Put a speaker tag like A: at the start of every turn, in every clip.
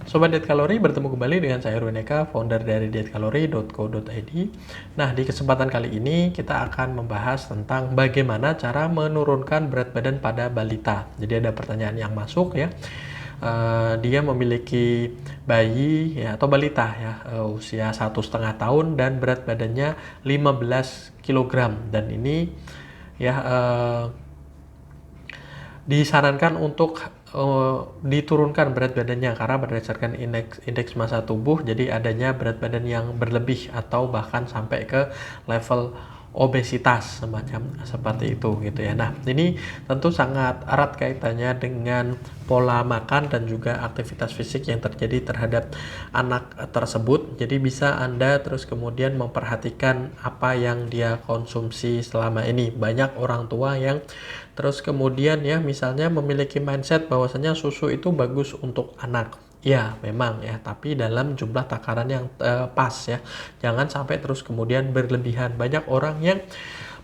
A: Sobat Diet Kalori, bertemu kembali dengan saya Erwin Eka, founder dari dietkalori.co.id. Nah, di kesempatan kali ini kita akan membahas tentang bagaimana cara menurunkan berat badan pada balita. Jadi ada pertanyaan yang masuk ya. Dia memiliki bayi ya, atau balita ya, usia 1,5 tahun dan berat badannya 15 kg. Dan ini ya disarankan untuk diturunkan berat badannya karena berdasarkan indeks massa tubuh, jadi adanya berat badan yang berlebih atau bahkan sampai ke level obesitas semacam seperti itu gitu ya. Nah, ini tentu sangat erat kaitannya dengan pola makan dan juga aktivitas fisik yang terjadi terhadap anak tersebut. Jadi bisa Anda terus kemudian memperhatikan apa yang dia konsumsi selama ini. Banyak orang tua yang terus kemudian ya misalnya memiliki mindset bahwasanya susu itu bagus untuk anak. Ya, memang ya, tapi dalam jumlah takaran yang pas ya. Jangan sampai terus kemudian berlebihan. Banyak orang yang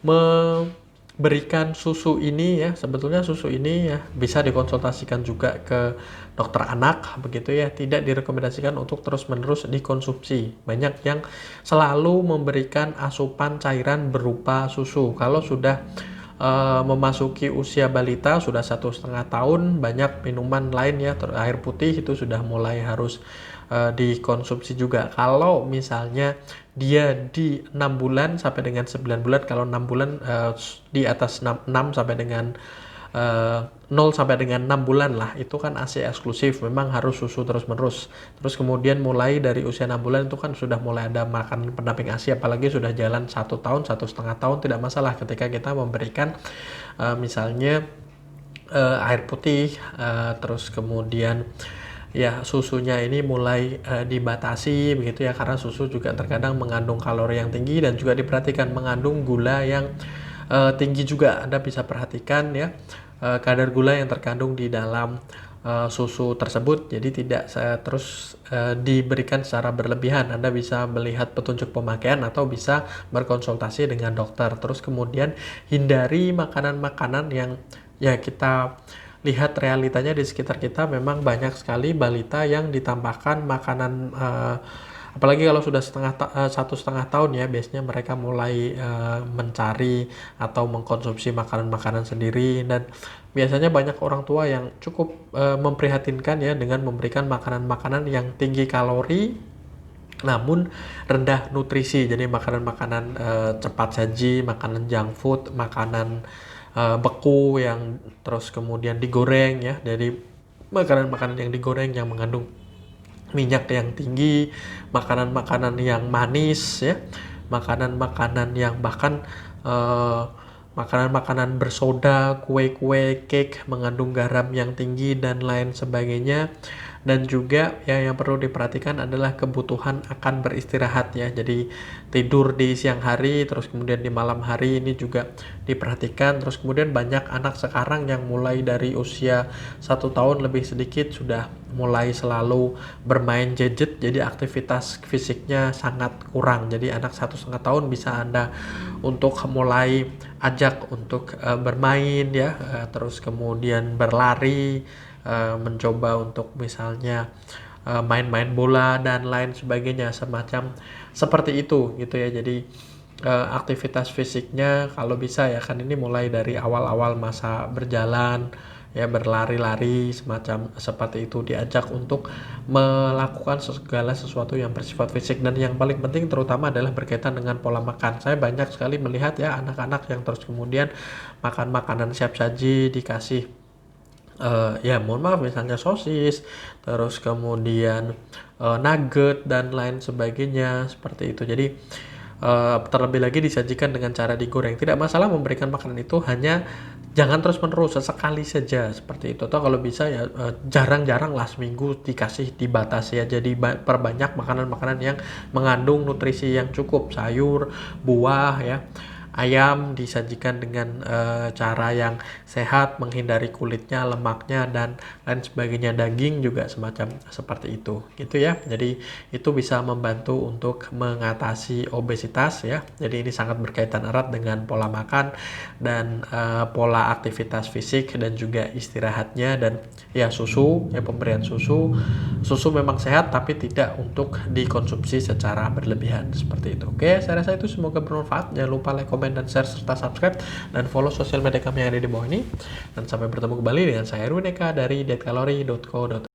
A: memberikan susu ini ya, sebetulnya susu ini ya bisa dikonsultasikan juga ke dokter anak begitu ya, tidak direkomendasikan untuk terus-menerus dikonsumsi. Banyak yang selalu memberikan asupan cairan berupa susu. Kalau sudah memasuki usia balita, sudah 1,5 tahun, banyak minuman lain ya, air putih itu sudah mulai harus dikonsumsi juga. Kalau misalnya dia di 6 bulan sampai dengan 9 bulan, kalau 6 bulan di atas 6 sampai dengan 0 sampai dengan 6 bulan lah, itu kan ASI eksklusif, memang harus susu terus-menerus. Terus kemudian mulai dari usia 6 bulan itu kan sudah mulai ada makanan pendamping ASI, apalagi sudah jalan 1 tahun, 1,5 tahun, tidak masalah ketika kita memberikan misalnya air putih, terus kemudian ya susunya ini mulai dibatasi begitu ya, karena susu juga terkadang mengandung kalori yang tinggi dan juga diperhatikan mengandung gula yang tinggi juga. Anda bisa perhatikan ya kadar gula yang terkandung di dalam susu tersebut, jadi tidak terus diberikan secara berlebihan. Anda bisa melihat petunjuk pemakaian atau bisa berkonsultasi dengan dokter. Terus kemudian hindari makanan-makanan yang ya kita lihat realitanya di sekitar kita, memang banyak sekali balita yang ditambahkan makanan apalagi kalau sudah 1,5 tahun ya, biasanya mereka mulai mencari atau mengkonsumsi makanan-makanan sendiri, dan biasanya banyak orang tua yang cukup memprihatinkan ya dengan memberikan makanan-makanan yang tinggi kalori namun rendah nutrisi. Jadi makanan-makanan cepat saji, makanan junk food, makanan beku yang terus kemudian digoreng ya, dari makanan-makanan yang digoreng yang mengandung minyak yang tinggi, makanan-makanan yang manis ya, makanan-makanan yang bahkan makanan-makanan bersoda, kue-kue, cake mengandung garam yang tinggi dan lain sebagainya. Dan juga ya yang perlu diperhatikan adalah kebutuhan akan beristirahat ya. Jadi tidur di siang hari terus kemudian di malam hari ini juga diperhatikan. Terus kemudian banyak anak sekarang yang mulai dari usia 1 tahun lebih sedikit sudah mulai selalu bermain gadget, jadi aktivitas fisiknya sangat kurang. Jadi anak 1,5 tahun bisa Anda untuk mulai ajak untuk bermain ya, terus kemudian berlari, mencoba untuk misalnya main-main bola dan lain sebagainya, semacam seperti itu gitu ya. Jadi aktivitas fisiknya kalau bisa ya, kan ini mulai dari awal-awal masa berjalan ya, berlari-lari semacam seperti itu, diajak untuk melakukan segala sesuatu yang bersifat fisik. Dan yang paling penting terutama adalah berkaitan dengan pola makan. Saya banyak sekali melihat ya anak-anak yang terus kemudian makan makanan siap saji, dikasih ya mohon maaf misalnya sosis, terus kemudian nugget dan lain sebagainya seperti itu. Jadi terlebih lagi disajikan dengan cara digoreng. Tidak masalah memberikan makanan itu, hanya jangan terus menerus, sesekali saja seperti itu. Atau kalau bisa ya jarang-jarang lah, seminggu dikasih, dibatasi ya. Jadi perbanyak makanan-makanan yang mengandung nutrisi yang cukup, sayur, buah ya, ayam disajikan dengan cara yang sehat, menghindari kulitnya, lemaknya, dan lain sebagainya. Daging juga semacam seperti itu, gitu ya. Jadi itu bisa membantu untuk mengatasi obesitas ya. Jadi ini sangat berkaitan erat dengan pola makan dan pola aktivitas fisik dan juga istirahatnya. Dan ya susu, ya pemberian susu memang sehat tapi tidak untuk dikonsumsi secara berlebihan seperti itu. Oke, saya rasa itu semoga bermanfaat. Jangan lupa like, comment, dan share serta subscribe dan follow sosial media kami yang ada di bawah ini. Dan sampai bertemu kembali dengan saya Erwin Eka dari dietkalori.co.id.